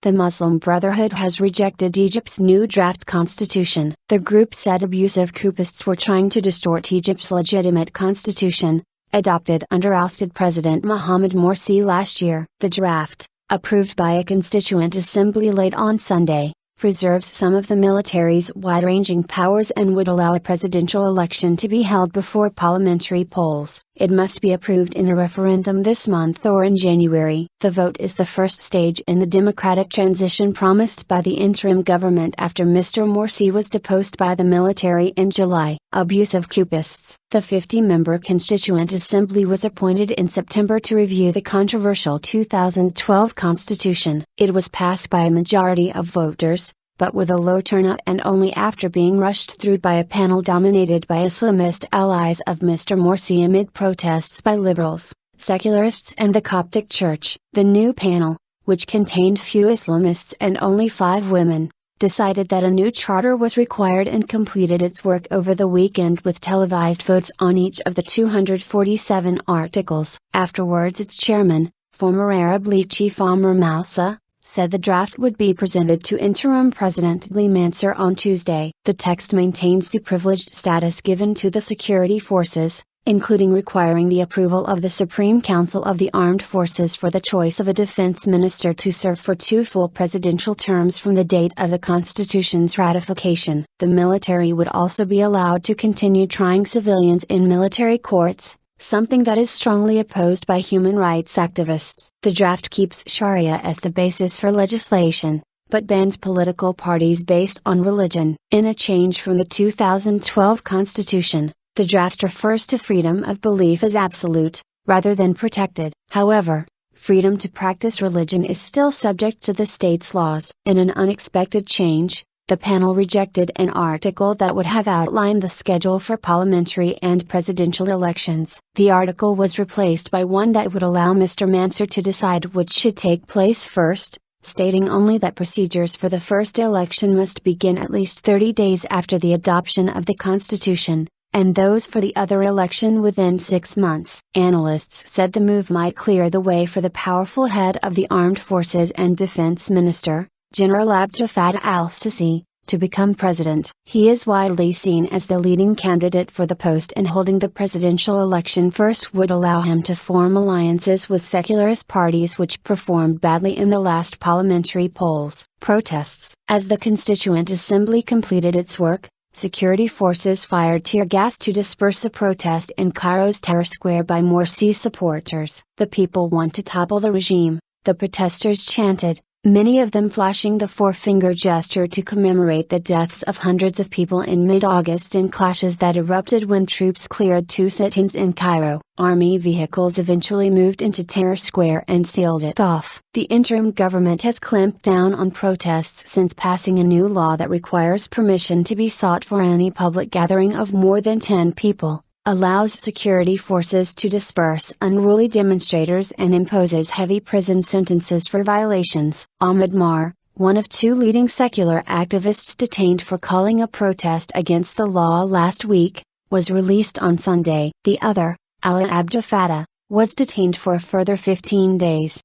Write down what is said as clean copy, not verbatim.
The Muslim Brotherhood has rejected Egypt's new draft constitution. The group said abusive coupists were trying to distort Egypt's legitimate constitution, adopted under ousted President Mohammed Morsi last year. The draft, approved by a constituent assembly late on Sunday, preserves some of the military's wide-ranging powers and would allow a presidential election to be held before parliamentary polls. It must be approved in a referendum this month or in January. The vote is the first stage in the democratic transition promised by the interim government after Mr Morsi was deposed by the military in July. Abusive coupists. The 50-member Constituent Assembly was appointed in September to review the controversial 2012 constitution. It was passed by a majority of voters, but with a low turnout and only after being rushed through by a panel dominated by Islamist allies of Mr Morsi amid protests by liberals, secularists and the Coptic Church. The new panel, which contained few Islamists and only 5 women, decided that a new charter was required and completed its work over the weekend with televised votes on each of the 247 articles. Afterwards its chairman, former Arab League chief Mr Morsi, said the draft would be presented to interim President Mohammed on Tuesday. The text maintains the privileged status given to the security forces, including requiring the approval of the Supreme Council of the Armed Forces for the choice of a defense minister to serve for 2 full presidential terms from the date of the Constitution's ratification. The military would also be allowed to continue trying civilians in military courts, something that is strongly opposed by human rights activists. The draft keeps Sharia as the basis for legislation, but bans political parties based on religion. In a change from the 2012 Constitution, the draft refers to freedom of belief as absolute, rather than protected. However, freedom to practice religion is still subject to the state's laws. In an unexpected change, the panel rejected an article that would have outlined the schedule for parliamentary and presidential elections. The article was replaced by one that would allow Mr Morsi to decide which should take place first, stating only that procedures for the first election must begin at least 30 days after the adoption of the constitution, and those for the other election within 6 months. Analysts said the move might clear the way for the powerful head of the armed forces and defense minister, General Abdel Fattah al-Sisi, to become president. He is widely seen as the leading candidate for the post, and holding the presidential election first would allow him to form alliances with secularist parties which performed badly in the last parliamentary polls. Protests. As the Constituent Assembly completed its work, security forces fired tear gas to disperse a protest in Cairo's Tahrir Square by Morsi supporters. "The people want to topple the regime," the protesters chanted, many of them flashing the forefinger gesture to commemorate the deaths of hundreds of people in mid-August in clashes that erupted when troops cleared 2 sit-ins in Cairo. Army vehicles eventually moved into Tahrir Square and sealed it off. The interim government has clamped down on protests since passing a new law that requires permission to be sought for any public gathering of more than 10 people, allows security forces to disperse unruly demonstrators and imposes heavy prison sentences for violations. Ahmed Mar, one of 2 leading secular activists detained for calling a protest against the law last week, was released on Sunday. The other, Abdel Fattah, was detained for a further 15 days.